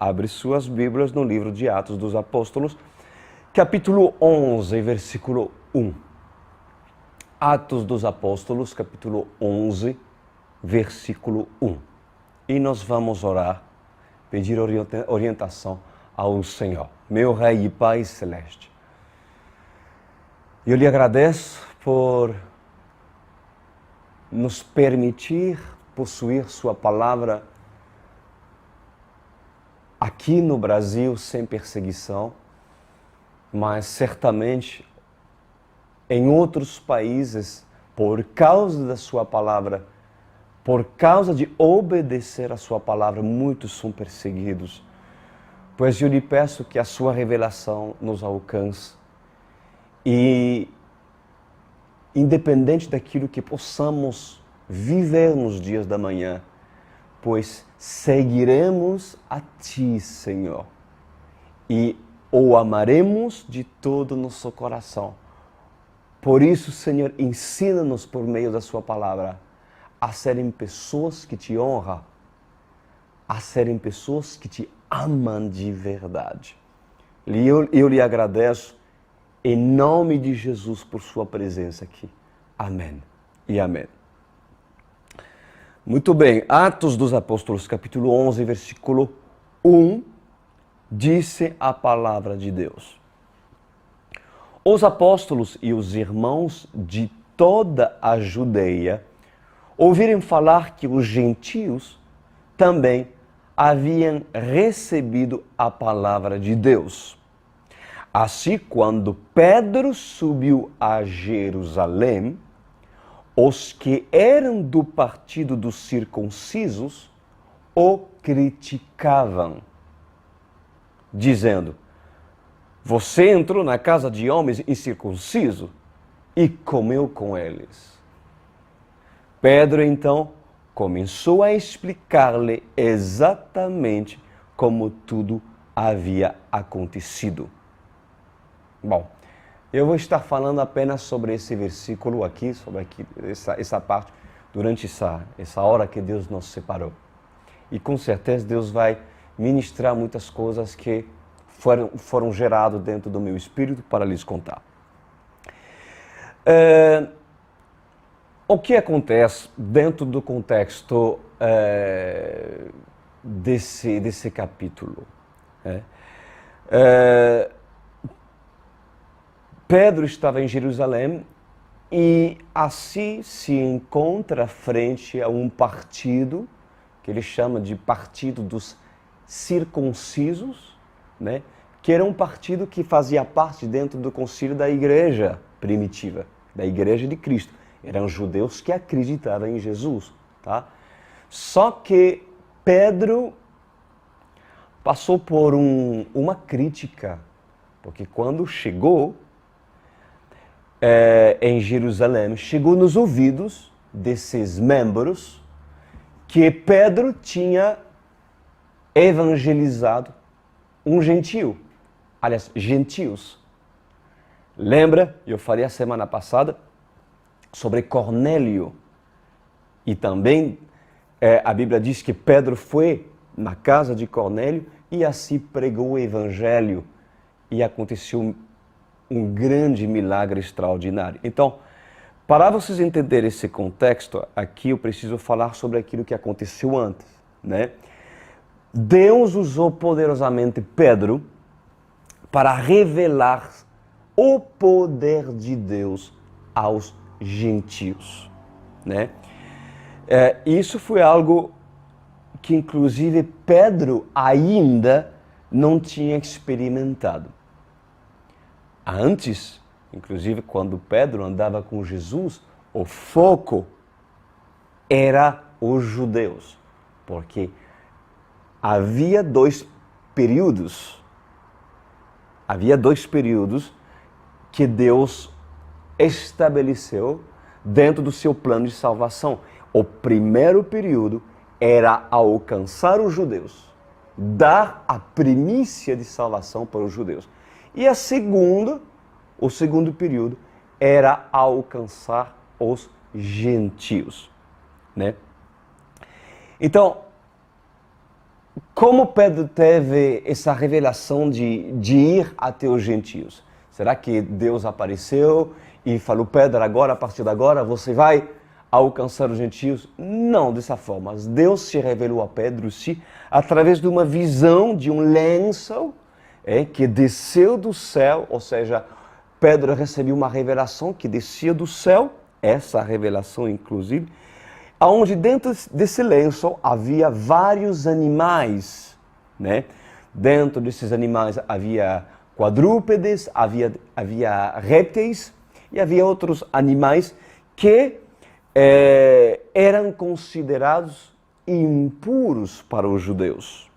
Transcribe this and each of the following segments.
abre suas Bíblias no livro de Atos dos Apóstolos, capítulo 11, versículo 1. Atos dos Apóstolos, capítulo 11, versículo 1. E nós vamos orar, pedir orientação ao Senhor, meu Rei e Pai Celeste. Eu lhe agradeço por nos permitir possuir sua palavra aqui no Brasil sem perseguição, mas certamente em outros países, por causa da sua palavra, por causa de obedecer a sua palavra, muitos são perseguidos. Pois eu lhe peço que a sua revelação nos alcance e, independente daquilo que possamos viver nos dias da manhã, pois seguiremos a Ti, Senhor, e o amaremos de todo o nosso coração. Por isso, Senhor, ensina-nos por meio da Sua palavra a serem pessoas que Te honram, a serem pessoas que Te amam de verdade. Eu lhe agradeço em nome de Jesus por Sua presença aqui. Amém e amém. Muito bem, Atos dos Apóstolos, capítulo 11, versículo 1, disse a palavra de Deus. Os apóstolos e os irmãos de toda a Judeia ouviram falar que os gentios também haviam recebido a palavra de Deus. Assim, quando Pedro subiu a Jerusalém, os que eram do partido dos circuncisos o criticavam, dizendo: você entrou na casa de homens incircuncisos e comeu com eles. Pedro, então, começou a explicar-lhe exatamente como tudo havia acontecido. Bom, eu vou estar falando apenas sobre esse versículo aqui, sobre essa parte, durante essa hora que Deus nos separou. E com certeza Deus vai ministrar muitas coisas que foram geradas dentro do meu espírito para lhes contar. O que acontece dentro do contexto desse capítulo? Pedro estava em Jerusalém e assim se encontra frente a um partido que ele chama de Partido dos Circuncisos, né? Que era um partido que fazia parte dentro do concílio da igreja primitiva, da igreja de Cristo. Eram judeus que acreditavam em Jesus, tá? Só que Pedro passou por uma crítica, porque quando chegou em Jerusalém, chegou nos ouvidos desses membros que Pedro tinha evangelizado um gentio, aliás, gentios. Lembra? Eu falei a semana passada sobre Cornélio. E também a Bíblia diz que Pedro foi na casa de Cornélio e assim pregou o evangelho. E aconteceu um grande milagre extraordinário. Então, para vocês entenderem esse contexto, aqui eu preciso falar sobre aquilo que aconteceu antes, né? Deus usou poderosamente Pedro para revelar o poder de Deus aos gentios, né? Isso foi algo que, inclusive, Pedro ainda não tinha experimentado. Antes, inclusive, quando Pedro andava com Jesus, o foco era os judeus, porque havia dois períodos que Deus estabeleceu dentro do seu plano de salvação. O primeiro período era alcançar os judeus, dar a primícia de salvação para os judeus. E o segundo período era alcançar os gentios, né? Então, como Pedro teve essa revelação de ir até os gentios? Será que Deus apareceu e falou, Pedro, agora, a partir de agora, você vai alcançar os gentios? Não dessa forma. Deus se revelou a Pedro, sim, através de uma visão de um lenço que desceu do céu, ou seja, Pedro recebeu uma revelação que descia do céu, essa revelação inclusive, onde dentro desse lenço havia vários animais, né? Dentro desses animais havia quadrúpedes, havia répteis e havia outros animais que eram considerados impuros para os judeus.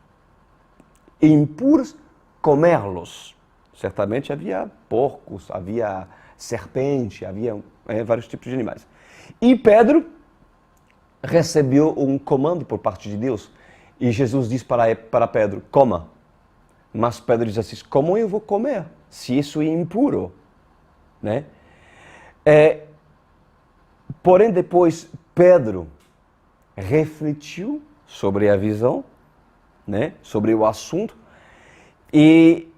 Impuros comê-los. Certamente havia porcos, havia serpente, havia vários tipos de animais. E Pedro recebeu um comando por parte de Deus. E Jesus diz para Pedro, coma. Mas Pedro diz assim, como eu vou comer, se isso é impuro? Né? Porém, depois Pedro refletiu sobre a visão, né? Sobre o assunto, e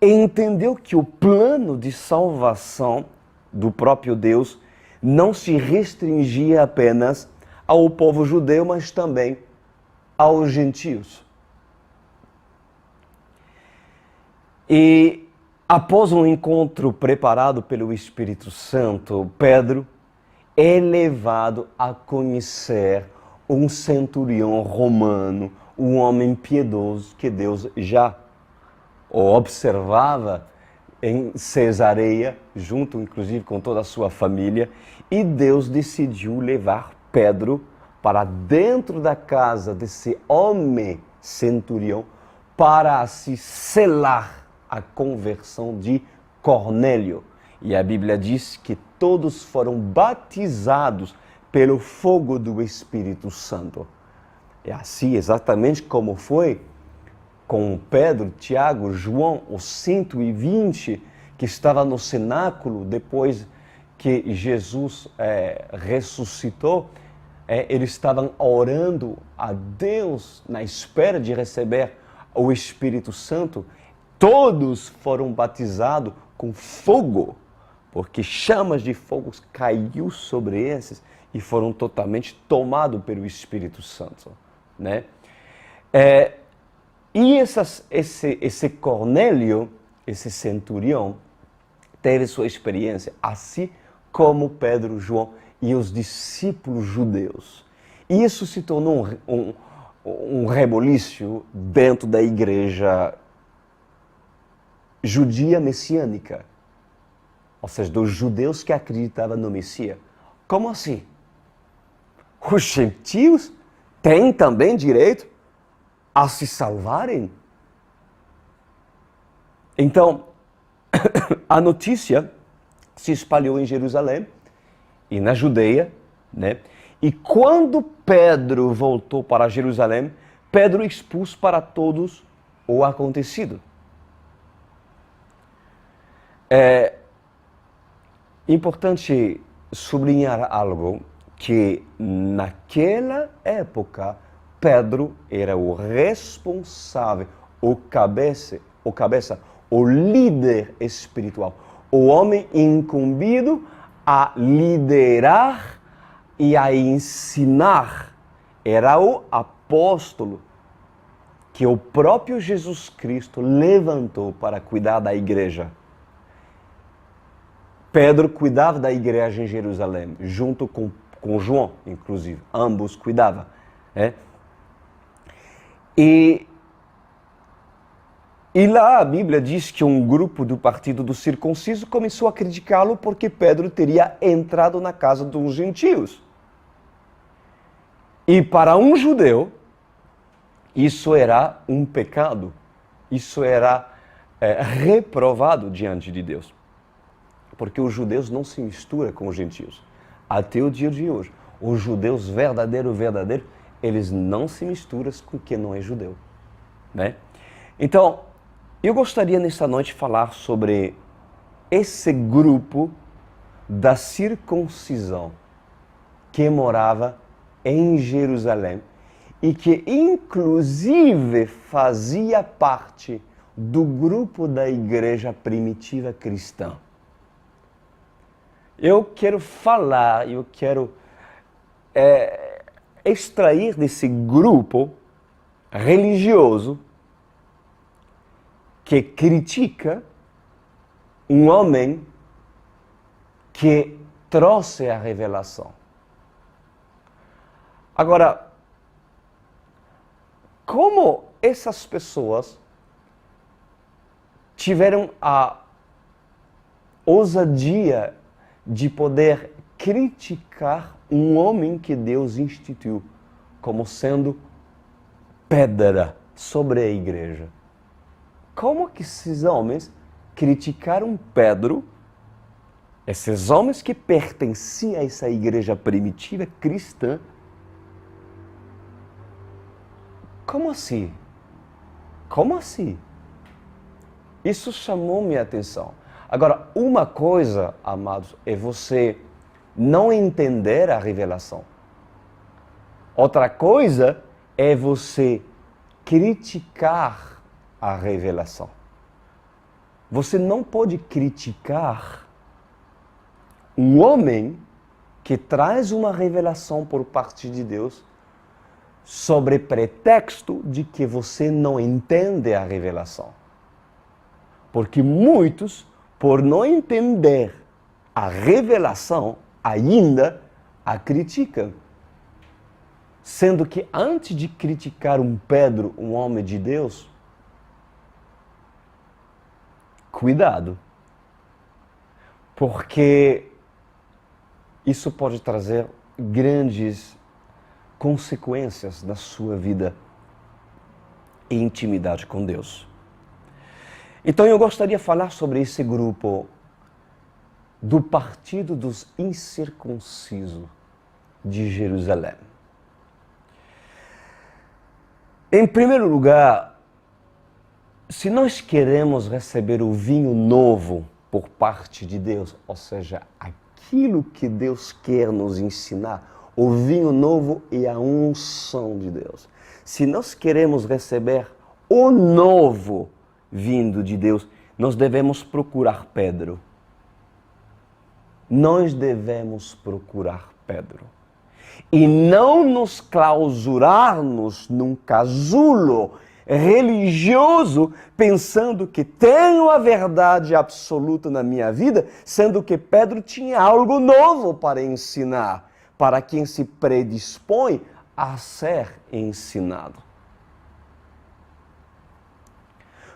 entendeu que o plano de salvação do próprio Deus não se restringia apenas ao povo judeu, mas também aos gentios. E após um encontro preparado pelo Espírito Santo, Pedro é levado a conhecer um centurião romano, um homem piedoso que Deus já observava em Cesareia, junto inclusive com toda a sua família, e Deus decidiu levar Pedro para dentro da casa desse homem centurião para se selar a conversão de Cornélio. E a Bíblia diz que todos foram batizados pelo fogo do Espírito Santo. É assim exatamente como foi com Pedro, Tiago, João, os 120 que estavam no cenáculo depois que Jesus ressuscitou. Eles estavam orando a Deus na espera de receber o Espírito Santo. Todos foram batizados com fogo, porque chamas de fogo caiu sobre esses e foram totalmente tomados pelo Espírito Santo, né? E esse Cornélio, esse centurião, teve sua experiência, assim como Pedro, João e os discípulos judeus. E isso se tornou um reboliço dentro da igreja judia messiânica, ou seja, dos judeus que acreditavam no Messias. Como assim? Os gentios têm também direito a se salvarem? Então, a notícia se espalhou em Jerusalém e na Judeia, né? E quando Pedro voltou para Jerusalém, Pedro expôs para todos o acontecido. É importante sublinhar algo, que naquela época Pedro era o responsável, o cabeça, o líder espiritual, o homem incumbido a liderar e a ensinar. Era o apóstolo que o próprio Jesus Cristo levantou para cuidar da igreja. Pedro cuidava da igreja em Jerusalém, junto com João, inclusive. Ambos cuidavam. E lá a Bíblia diz que um grupo do partido do circunciso começou a criticá-lo porque Pedro teria entrado na casa dos gentios. E para um judeu, isso era um pecado. Isso era reprovado diante de Deus. Porque os judeus não se misturam com os gentios. Até o dia de hoje, os judeus verdadeiros, eles não se misturam com quem não é judeu, né? Então, eu gostaria nessa noite de falar sobre esse grupo da circuncisão que morava em Jerusalém e que inclusive fazia parte do grupo da igreja primitiva cristã. Eu quero falar, eu quero extrair desse grupo religioso que critica um homem que trouxe a revelação. Agora, como essas pessoas tiveram a ousadia de poder criticar um homem que Deus instituiu como sendo pedra sobre a igreja? Como que esses homens criticaram Pedro, esses homens que pertenciam a essa igreja primitiva cristã? Como assim? Como assim? Isso chamou minha atenção. Agora, uma coisa, amados, é você não entender a revelação. Outra coisa é você criticar a revelação. Você não pode criticar um homem que traz uma revelação por parte de Deus sobre pretexto de que você não entende a revelação. Porque muitos, por não entender a revelação, ainda a criticam. Sendo que antes de criticar um Pedro, um homem de Deus, cuidado. Porque isso pode trazer grandes consequências na sua vida e intimidade com Deus. Então eu gostaria de falar sobre esse grupo do Partido dos Incircuncisos de Jerusalém. Em primeiro lugar, se nós queremos receber o vinho novo por parte de Deus, ou seja, aquilo que Deus quer nos ensinar, o vinho novo e a unção de Deus. Se nós queremos receber o novo vindo de Deus, nós devemos procurar Pedro. Nós devemos procurar Pedro. E não nos clausurarmos num casulo religioso, pensando que tenho a verdade absoluta na minha vida, sendo que Pedro tinha algo novo para ensinar, para quem se predispõe a ser ensinado.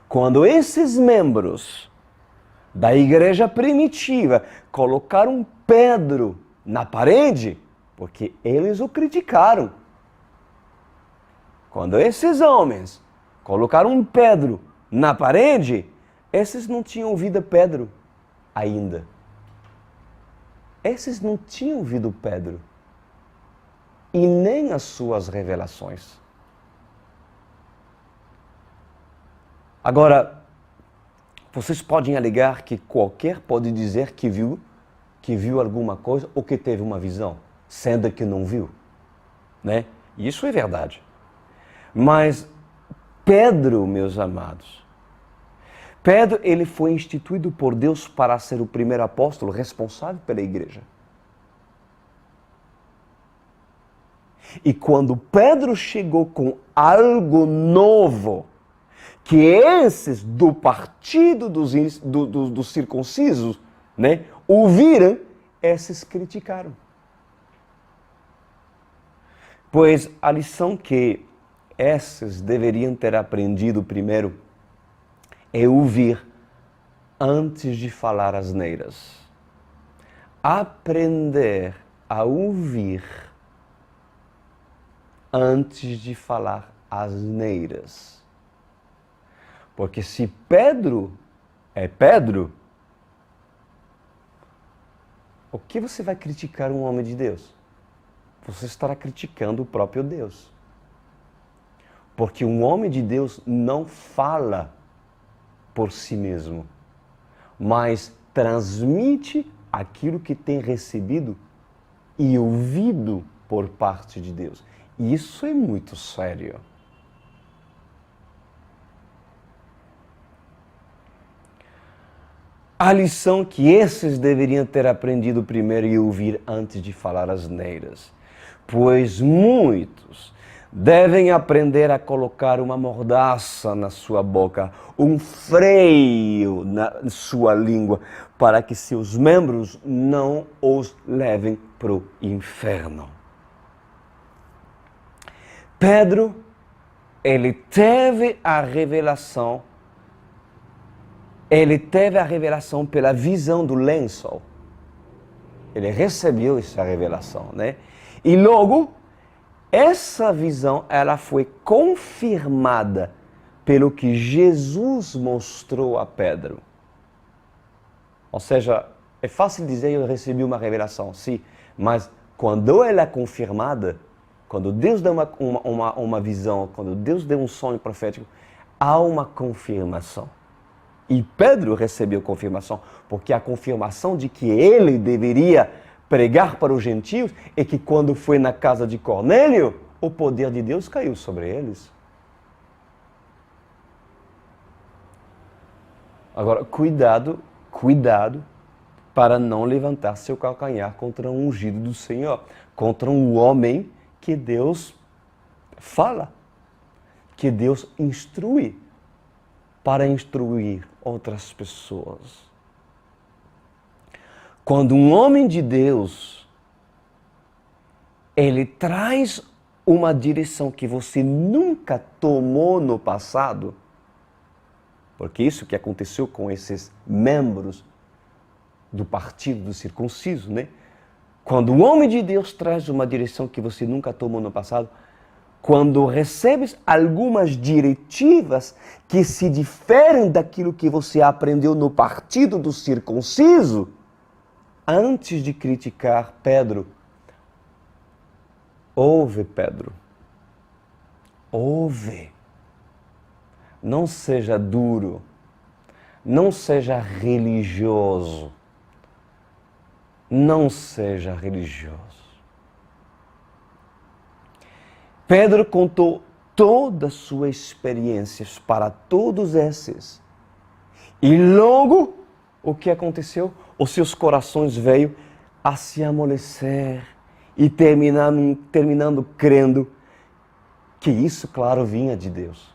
Quando esses membros da igreja primitiva colocaram Pedro na parede, porque eles o criticaram. Quando esses homens colocaram Pedro na parede, esses não tinham ouvido Pedro ainda. Esses não tinham ouvido Pedro e nem as suas revelações. Agora, vocês podem alegar que qualquer pode dizer que viu alguma coisa ou que teve uma visão, sendo que não viu, né? Isso é verdade. Mas Pedro, meus amados, Pedro, ele foi instituído por Deus para ser o primeiro apóstolo responsável pela igreja. E quando Pedro chegou com algo novo, que esses do partido dos circuncisos, né, ouviram, esses criticaram. Pois a lição que esses deveriam ter aprendido primeiro é ouvir antes de falar asneiras. Aprender a ouvir antes de falar asneiras. Porque se Pedro é Pedro, o que você vai criticar um homem de Deus? Você estará criticando o próprio Deus. Porque um homem de Deus não fala por si mesmo, mas transmite aquilo que tem recebido e ouvido por parte de Deus. Isso é muito sério. A lição que esses deveriam ter aprendido primeiro e ouvir antes de falar asneiras. Pois muitos devem aprender a colocar uma mordaça na sua boca, um freio na sua língua, para que seus membros não os levem para o inferno. Pedro, ele teve a revelação pela visão do lençol. Ele recebeu essa revelação, né? E logo, essa visão, ela foi confirmada pelo que Jesus mostrou a Pedro. Ou seja, é fácil dizer eu recebi uma revelação, sim, mas quando ela é confirmada, quando Deus dá uma visão, quando Deus dá um sonho profético, há uma confirmação. E Pedro recebeu confirmação, porque a confirmação de que ele deveria pregar para os gentios é que quando foi na casa de Cornélio, o poder de Deus caiu sobre eles. Agora, cuidado para não levantar seu calcanhar contra um ungido do Senhor, contra um homem que Deus fala, que Deus instrui para instruir outras pessoas. Quando um homem de Deus, ele traz uma direção que você nunca tomou no passado, porque isso que aconteceu com esses membros do partido do circunciso, né? Quando o homem de Deus traz uma direção que você nunca tomou no passado, quando recebes algumas diretivas que se diferem daquilo que você aprendeu no partido do circunciso, antes de criticar Pedro, ouve Pedro, ouve. Não seja duro, não seja religioso, não seja religioso. Pedro contou toda a sua experiência para todos esses. E logo, o que aconteceu? Os seus corações veio a se amolecer e terminando crendo que isso, claro, vinha de Deus.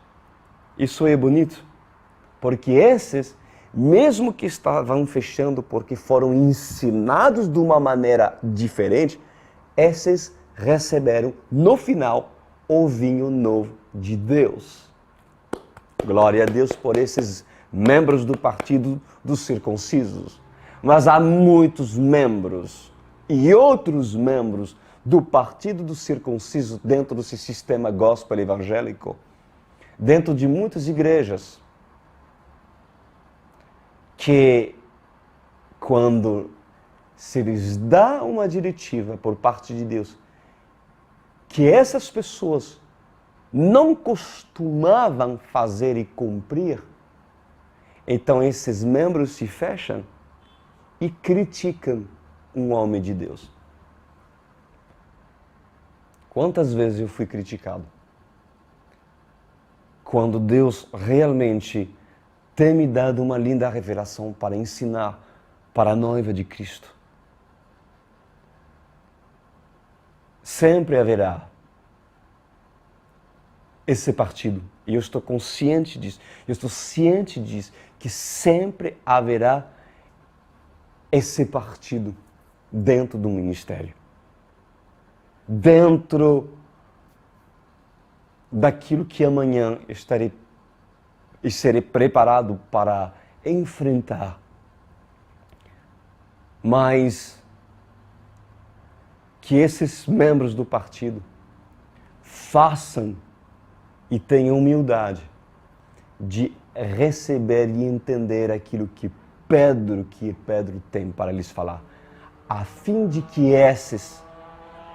Isso é bonito, porque esses, mesmo que estavam fechando porque foram ensinados de uma maneira diferente, esses receberam no final o vinho novo de Deus. Glória a Deus por esses membros do partido dos circuncisos. Mas há muitos membros e outros membros do partido dos circuncisos dentro desse sistema gospel evangélico, dentro de muitas igrejas, que quando se lhes dá uma diretiva por parte de Deus, que essas pessoas não costumavam fazer e cumprir, então esses membros se fecham e criticam um homem de Deus. Quantas vezes eu fui criticado? Quando Deus realmente tem me dado uma linda revelação para ensinar para a noiva de Cristo. Sempre haverá esse partido. E eu estou consciente disso. Eu estou ciente disso. Que sempre haverá esse partido dentro do ministério. Dentro daquilo que amanhã serei preparado para enfrentar. Mas que esses membros do partido façam e tenham humildade de receber e entender aquilo que Pedro tem para lhes falar, a fim de que esses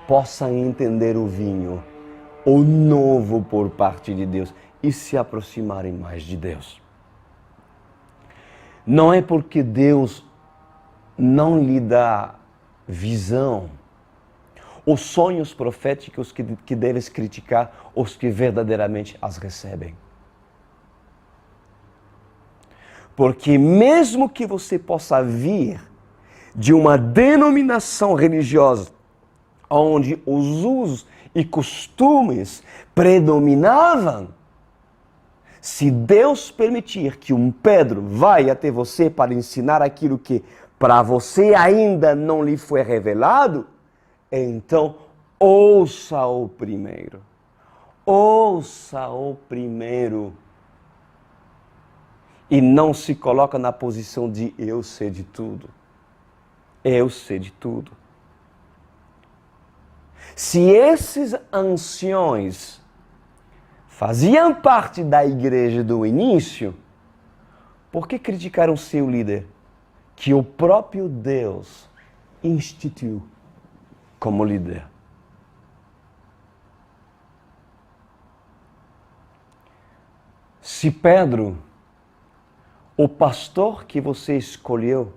possam entender o vinho, o novo por parte de Deus, e se aproximarem mais de Deus. Não é porque Deus não lhe dá visão, Os sonhos proféticos que deves criticar, os que verdadeiramente as recebem. Porque mesmo que você possa vir de uma denominação religiosa, onde os usos e costumes predominavam, se Deus permitir que um Pedro vai até você para ensinar aquilo que para você ainda não lhe foi revelado, então ouça-o primeiro. Ouça-o primeiro. E não se coloca na posição de eu sei de tudo. Eu sei de tudo. Se esses anciões faziam parte da igreja do início, por que criticaram seu líder, que o próprio Deus instituiu como líder? Se Pedro, o pastor que você escolheu,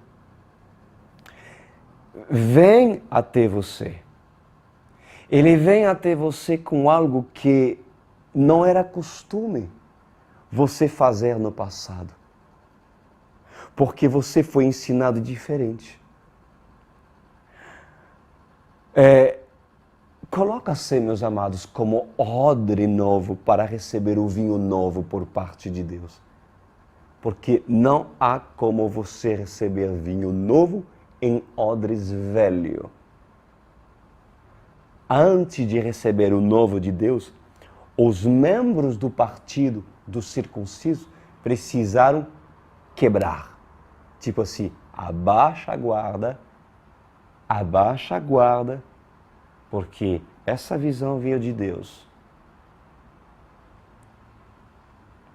vem até você, ele vem até você com algo que não era costume você fazer no passado. Porque você foi ensinado diferente. Coloca-se, meus amados, como odre novo para receber o vinho novo por parte de Deus. Porque não há como você receber vinho novo em odres velho. Antes de receber o novo de Deus, os membros do partido do circunciso precisaram quebrar. Tipo assim, abaixa a guarda, porque essa visão veio de Deus.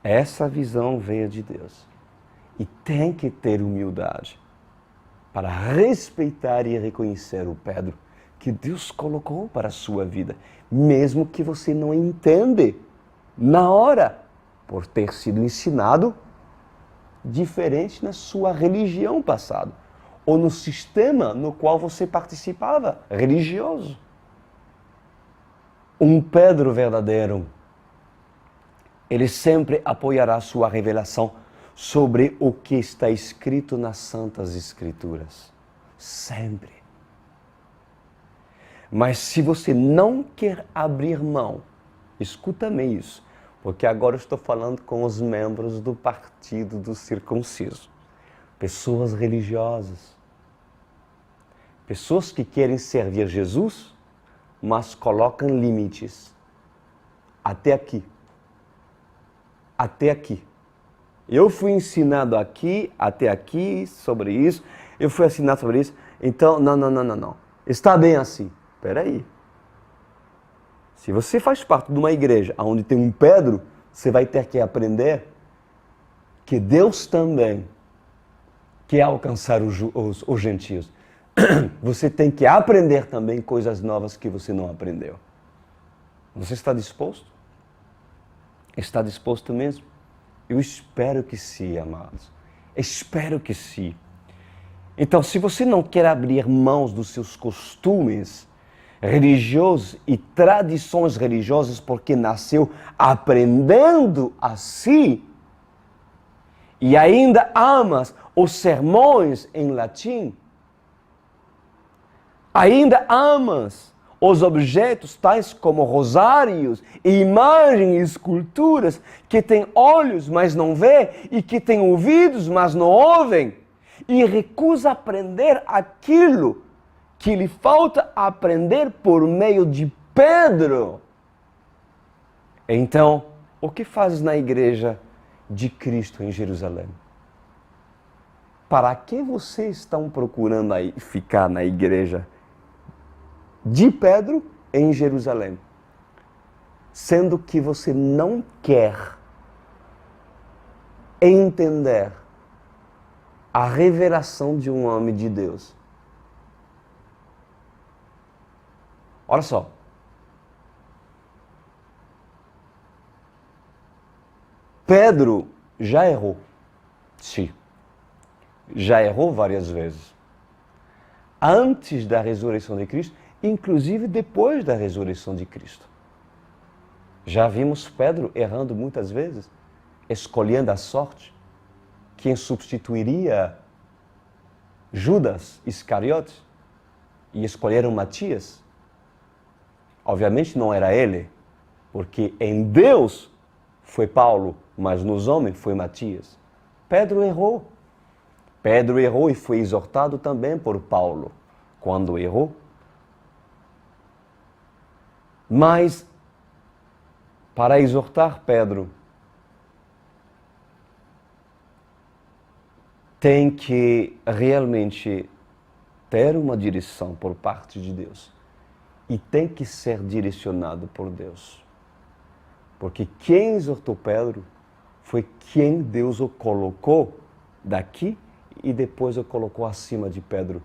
Essa visão veio de Deus. E tem que ter humildade para respeitar e reconhecer o Pedro que Deus colocou para a sua vida, mesmo que você não entenda na hora, por ter sido ensinado diferente na sua religião passada, ou no sistema no qual você participava, religioso. Um Pedro verdadeiro, ele sempre apoiará sua revelação sobre o que está escrito nas Santas Escrituras. Sempre. Mas se você não quer abrir mão, escuta-me isso, porque agora eu estou falando com os membros do partido do circunciso. Pessoas religiosas. Pessoas que querem servir Jesus, mas colocam limites. Até aqui. Até aqui. Eu fui ensinado aqui, até aqui, sobre isso. Eu fui ensinado sobre isso. Então, não. Está bem assim. Espera aí. Se você faz parte de uma igreja onde tem um Pedro, você vai ter que aprender que Deus também quer alcançar os gentios. Você tem que aprender também coisas novas que você não aprendeu. Você está disposto? Está disposto mesmo? Eu espero que sim, amados. Espero que sim. Então, se você não quer abrir mãos dos seus costumes religiosos e tradições religiosas porque nasceu aprendendo assim, e ainda amas os sermões em latim, ainda amas os objetos tais como rosários, imagens e esculturas que têm olhos, mas não vê, e que têm ouvidos, mas não ouvem, e recusa aprender aquilo que lhe falta aprender por meio de Pedro. Então, o que fazes na igreja de Cristo em Jerusalém? Para que vocês estão procurando aí ficar na igreja de Pedro em Jerusalém, sendo que você não quer entender a revelação de um homem de Deus? Olha só. Pedro já errou. Sim. Já errou várias vezes. Antes da ressurreição de Cristo, inclusive depois da ressurreição de Cristo. Já vimos Pedro errando muitas vezes, escolhendo a sorte, quem substituiria Judas Iscariotes, e escolheram Matias. Obviamente não era ele, porque em Deus foi Paulo, mas nos homens foi Matias. Pedro errou. Pedro errou e foi exortado também por Paulo, quando errou. Mas, para exortar Pedro, tem que realmente ter uma direção por parte de Deus. E tem que ser direcionado por Deus. Porque quem exortou Pedro foi quem Deus o colocou daqui e depois o colocou acima de Pedro.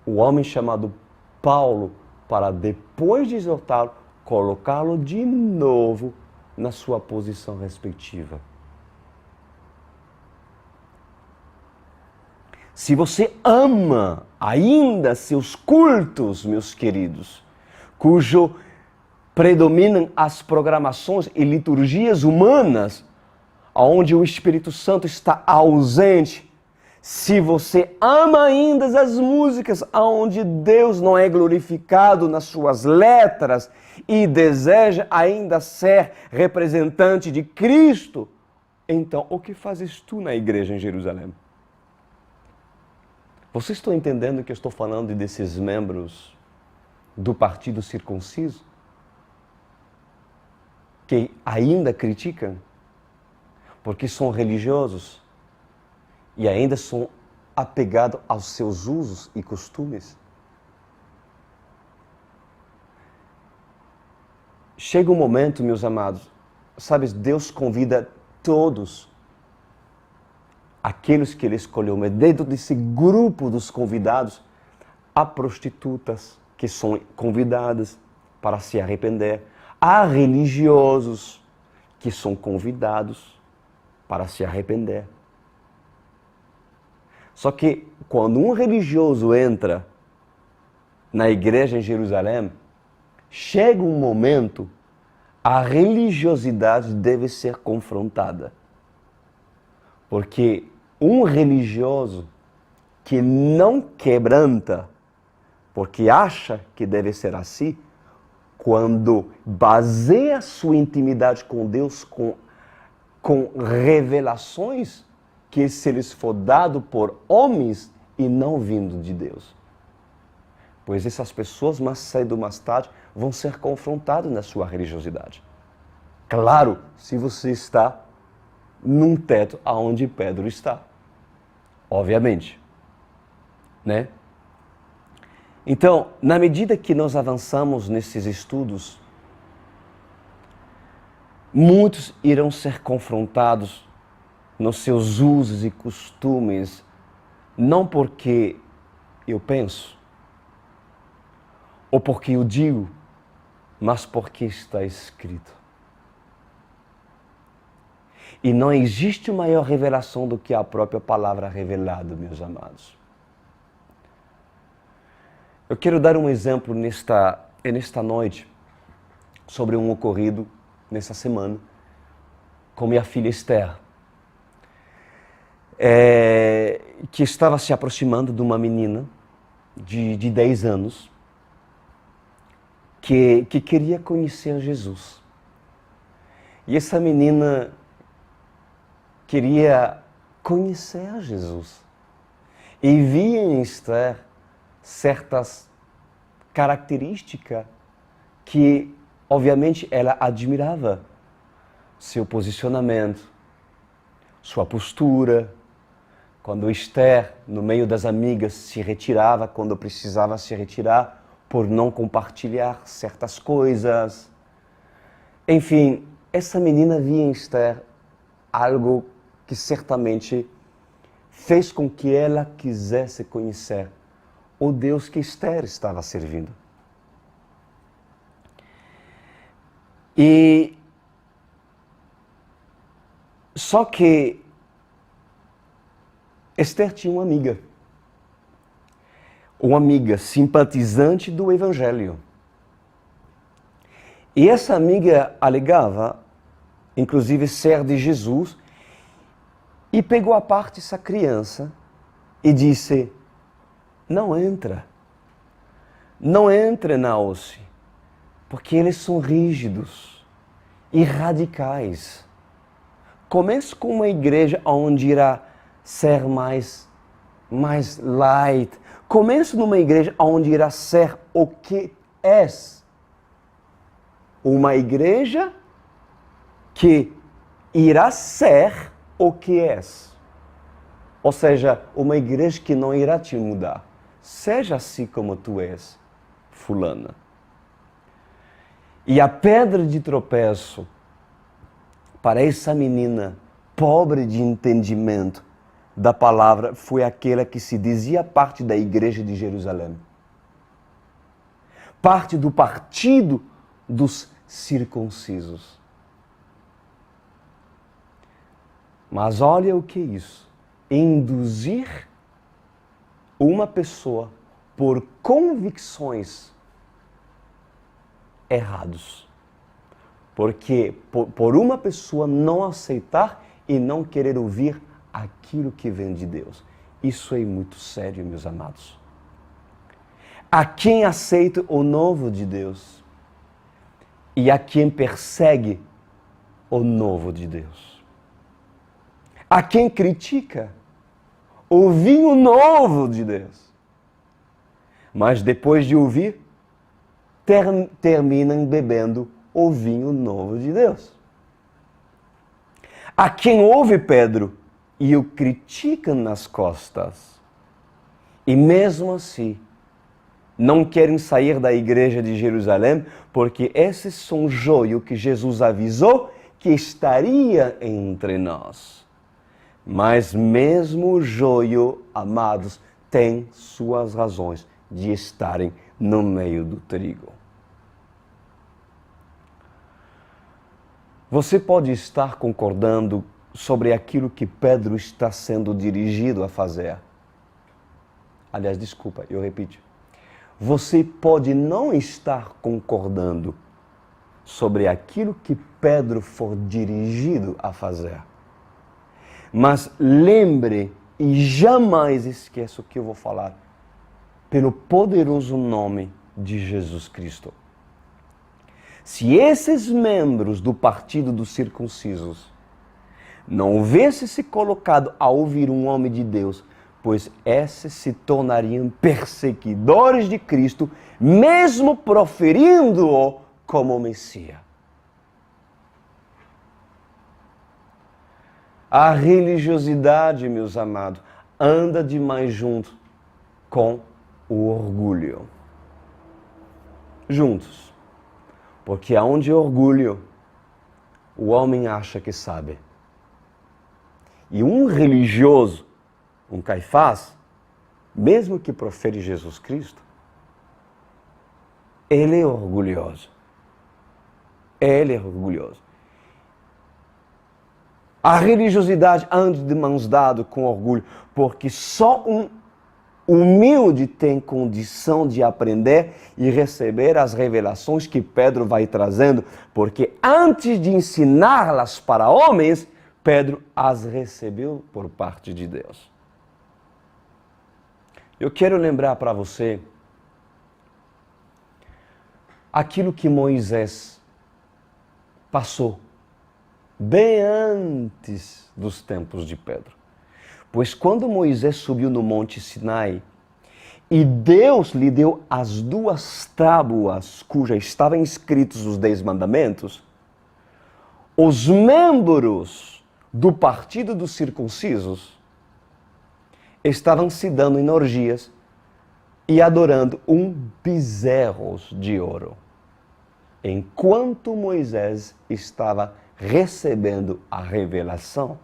O homem chamado Paulo, para depois de exortá-lo, colocá-lo de novo na sua posição respectiva. Se você ama ainda seus cultos, meus queridos, cujo predominam as programações e liturgias humanas, onde o Espírito Santo está ausente, se você ama ainda as músicas onde Deus não é glorificado nas suas letras e deseja ainda ser representante de Cristo, então o que fazes tu na igreja em Jerusalém? Vocês estão entendendo que eu estou falando desses membros do partido circunciso? Que ainda criticam? Porque são religiosos e ainda são apegados aos seus usos e costumes. Chega um momento, meus amados, sabes, Deus convida todos aqueles que Ele escolheu, mas dentro desse grupo dos convidados, há prostitutas que são convidadas para se arrepender, há religiosos que são convidados para se arrepender. Só que quando um religioso entra na igreja em Jerusalém, chega um momento, a religiosidade deve ser confrontada. Porque um religioso que não quebranta, porque acha que deve ser assim, quando baseia sua intimidade com Deus com revelações que se lhes for dado por homens e não vindo de Deus. Pois essas pessoas, mais cedo ou mais tarde, vão ser confrontadas na sua religiosidade. Claro, se você está num teto aonde Pedro está. Obviamente. Né? Então, na medida que nós avançamos nesses estudos, muitos irão ser confrontados nos seus usos e costumes, não porque eu penso, ou porque eu digo, mas porque está escrito. E não existe maior revelação do que a própria palavra revelada, meus amados. Eu quero dar um exemplo nesta noite sobre um ocorrido nessa semana com minha filha Esther, que estava se aproximando de uma menina de 10 anos que queria conhecer Jesus. E essa menina queria conhecer a Jesus e via em Esther certas características que, obviamente, ela admirava. Seu posicionamento, sua postura. Quando Esther, no meio das amigas, se retirava quando precisava se retirar por não compartilhar certas coisas. Enfim, essa menina via em Esther algo que certamente fez com que ela quisesse conhecer o Deus que Esther estava servindo. E só que Esther tinha uma amiga. uma amiga simpatizante do Evangelho. E essa amiga alegava, inclusive, ser de Jesus, e pegou à parte essa criança e disse: não entra na OSCE, porque eles são rígidos e radicais. Comece com uma igreja onde irá ser mais light. Comece numa igreja onde irá ser o que és. Uma igreja que irá ser o que és. Ou seja, uma igreja que não irá te mudar. Seja assim como tu és, fulana. E a pedra de tropeço para essa menina pobre de entendimento da palavra foi aquela que se dizia parte da igreja de Jerusalém. Parte do partido dos circuncisos. Mas olha o que é isso. Induzir uma pessoa por convicções erradas. Porque por uma pessoa não aceitar e não querer ouvir aquilo que vem de Deus. Isso é muito sério, meus amados. A quem aceita o novo de Deus e a quem persegue o novo de Deus. A quem critica o vinho novo de Deus. Mas depois de ouvir, terminam bebendo o vinho novo de Deus. A quem ouve Pedro e o criticam nas costas, e mesmo assim não querem sair da igreja de Jerusalém, porque esses são joio que Jesus avisou que estaria entre nós. Mas mesmo o joio, amados, tem suas razões de estarem no meio do trigo. Você pode estar concordando sobre aquilo que Pedro está sendo dirigido a fazer. Aliás, desculpa, eu repito. Você pode não estar concordando sobre aquilo que Pedro for dirigido a fazer. Mas lembre e jamais esqueça o que eu vou falar, pelo poderoso nome de Jesus Cristo. Se esses membros do partido dos circuncisos não houvessem se colocado a ouvir um homem de Deus, pois esses se tornariam perseguidores de Cristo, mesmo proferindo-o como Messias. A religiosidade, meus amados, anda demais junto com o orgulho. Juntos. Porque aonde é orgulho, o homem acha que sabe. E um religioso, um Caifás, mesmo que profere Jesus Cristo, ele é orgulhoso. Ele é orgulhoso. A religiosidade anda de mãos dadas com orgulho, porque só um humilde tem condição de aprender e receber as revelações que Pedro vai trazendo, porque antes de ensiná-las para homens, Pedro as recebeu por parte de Deus. Eu quero lembrar para você aquilo que Moisés passou bem antes dos tempos de Pedro. Pois quando Moisés subiu no Monte Sinai e Deus lhe deu as 2 tábuas cuja estavam escritos os 10 mandamentos, os membros do partido dos circuncisos estavam se dando em orgias e adorando bezerros de ouro, enquanto Moisés estava recebendo a revelação.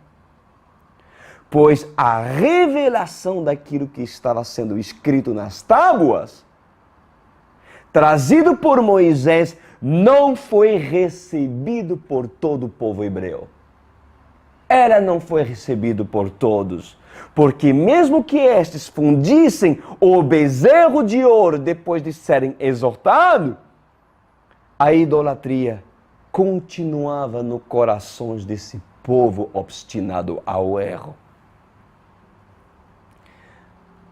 Pois a revelação daquilo que estava sendo escrito nas tábuas, trazido por Moisés, não foi recebido por todo o povo hebreu. Ela não foi recebida por todos. Porque mesmo que estes fundissem o bezerro de ouro depois de serem exortados, a idolatria continuava no coração desse povo obstinado ao erro.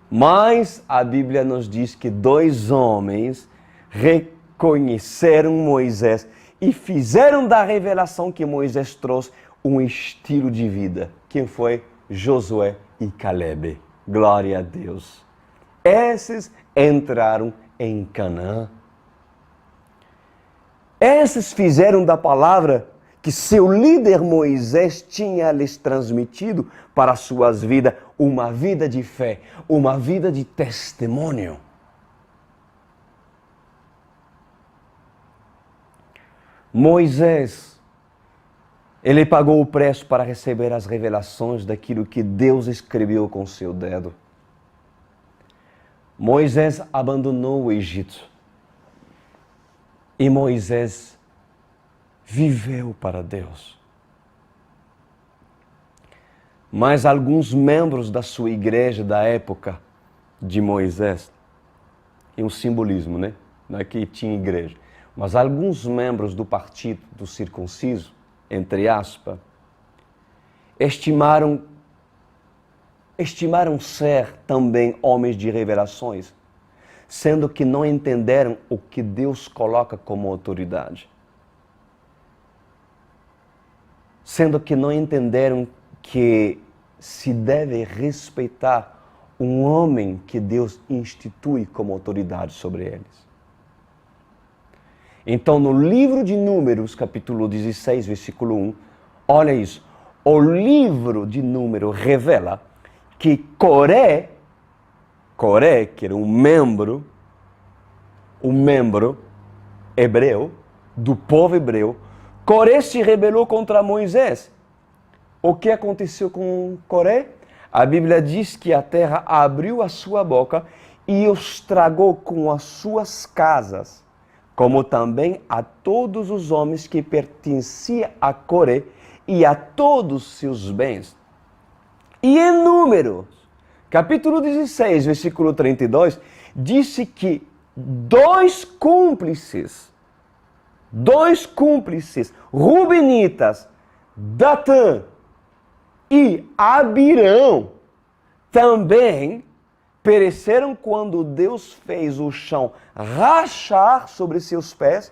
Mas a Bíblia nos diz que 2 homens reconheceram Moisés e fizeram da revelação que Moisés trouxe um estilo de vida. Quem foi? Josué e Calebe. Glória a Deus. Esses entraram em Canaã. Esses fizeram da palavra que seu líder Moisés tinha lhes transmitido para suas vidas uma vida de fé, uma vida de testemunho. Moisés, ele pagou o preço para receber as revelações daquilo que Deus escreveu com seu dedo. Moisés abandonou o Egito. E Moisés viveu para Deus. Mas alguns membros da sua igreja da época de Moisés, e um simbolismo, né? Não é que tinha igreja, mas alguns membros do partido do circunciso, entre aspas, estimaram ser também homens de revelações, sendo que não entenderam o que Deus coloca como autoridade. Sendo que não entenderam que se deve respeitar um homem que Deus institui como autoridade sobre eles. Então, no livro de Números, capítulo 16, versículo 1, olha isso. O livro de Números revela que Coré, que era um membro hebreu, do povo hebreu, Coré se rebelou contra Moisés. O que aconteceu com Coré? A Bíblia diz que a terra abriu a sua boca e os tragou com as suas casas, como também a todos os homens que pertenciam a Coré e a todos os seus bens. E em Números, capítulo 16, versículo 32, disse que dois cúmplices, Rubenitas, Datã e Abirão, também pereceram quando Deus fez o chão rachar sobre seus pés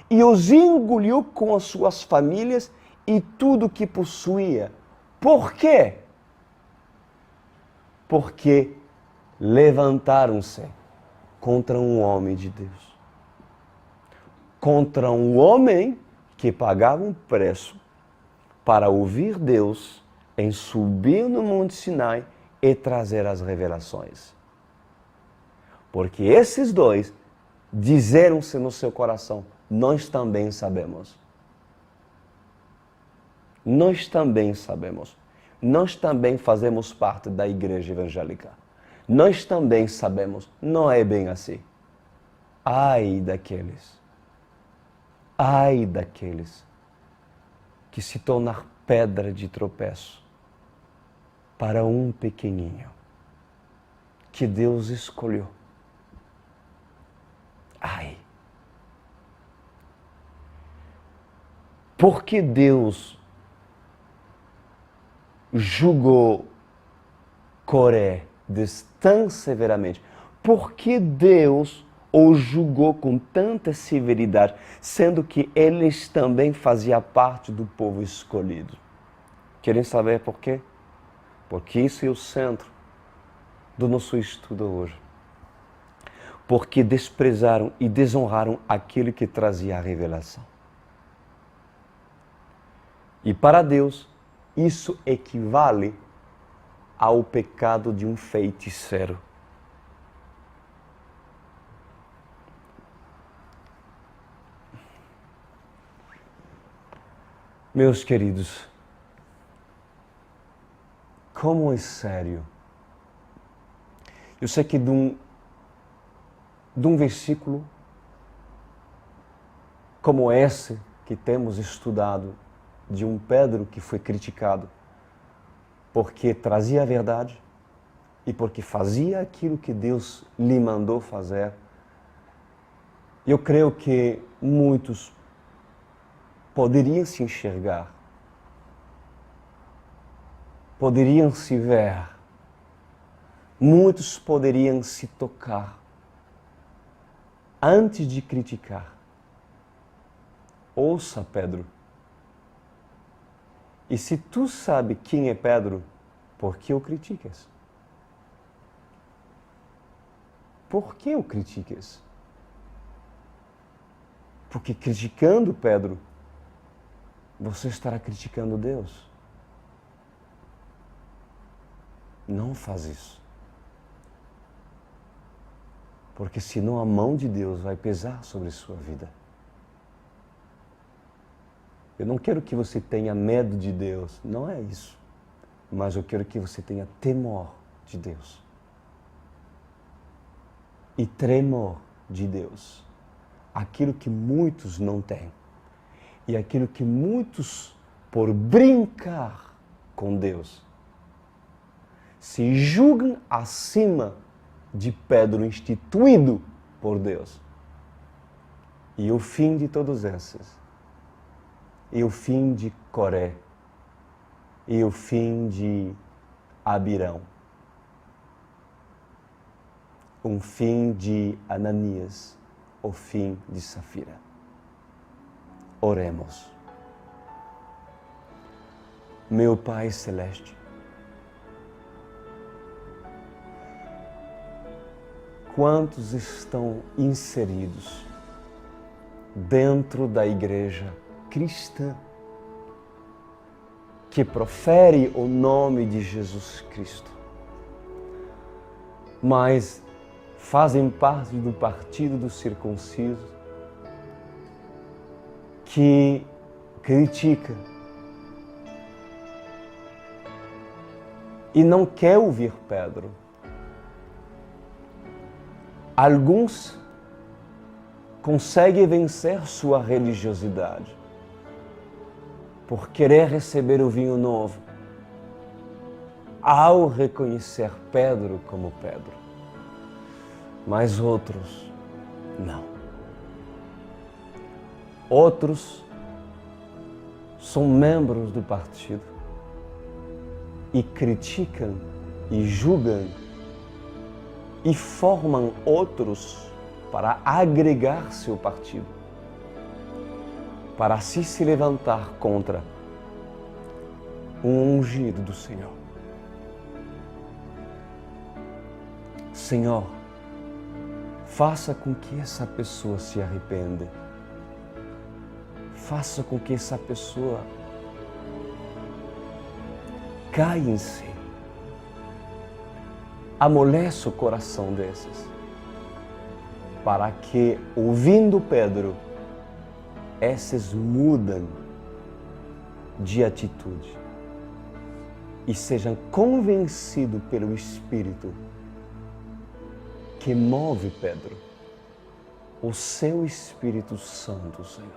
e os engoliu com as suas famílias e tudo que possuía. Por quê? Porque levantaram-se contra um homem de Deus. Contra um homem que pagava um preço para ouvir Deus em subir no Monte Sinai e trazer as revelações. Porque esses dois disseram-se no seu coração, nós também sabemos. Nós também sabemos. Nós também fazemos parte da igreja evangélica. Nós também sabemos, não é bem assim. Ai daqueles que se tornar pedra de tropeço para um pequenininho que Deus escolheu. Ai. Por que Deus julgou Coré tão severamente? Por que Deus o julgou com tanta severidade, sendo que eles também faziam parte do povo escolhido? Querem saber por quê? Porque isso é o centro do nosso estudo hoje. Porque desprezaram e desonraram aquele que trazia a revelação. E para Deus, isso equivale ao pecado de um feiticeiro. Meus queridos, como é sério. Eu sei que de um versículo como esse que temos estudado, de um Pedro que foi criticado, porque trazia a verdade e porque fazia aquilo que Deus lhe mandou fazer. Eu creio que muitos poderiam se enxergar, poderiam se ver, muitos poderiam se tocar antes de criticar. Ouça Pedro. E se tu sabe quem é Pedro, por que o criticas? Por que o criticas? Porque criticando Pedro, você estará criticando Deus. Não faz isso. Porque senão a mão de Deus vai pesar sobre a sua vida. Eu não quero que você tenha medo de Deus, não é isso. Mas eu quero que você tenha temor de Deus. E tremor de Deus. Aquilo que muitos não têm. E aquilo que muitos, por brincar com Deus, se julgam acima de Pedro instituído por Deus. E o fim de todos esses, e o fim de Coré, e o fim de Abirão, um fim de Ananias, o fim de Safira. Oremos. Meu Pai Celeste, quantos estão inseridos dentro da igreja cristã que profere o nome de Jesus Cristo, mas fazem parte do partido dos circuncisos, que critica e não quer ouvir Pedro. Alguns conseguem vencer sua religiosidade por querer receber o vinho novo, ao reconhecer Pedro como Pedro. Mas outros, não. Outros são membros do partido e criticam e julgam e formam outros para agregar seu partido, para assim se levantar contra um ungido do Senhor. Senhor, faça com que essa pessoa se arrependa. Faça com que essa pessoa caia em si. Amoleça o coração desses, para que, ouvindo Pedro, esses mudam de atitude e sejam convencidos pelo Espírito que move Pedro, o seu Espírito Santo, Senhor.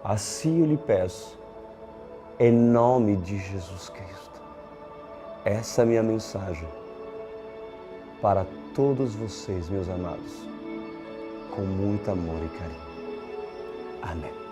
Assim eu lhe peço, em nome de Jesus Cristo. Essa é a minha mensagem para todos vocês, meus amados, com muito amor e carinho. Amém.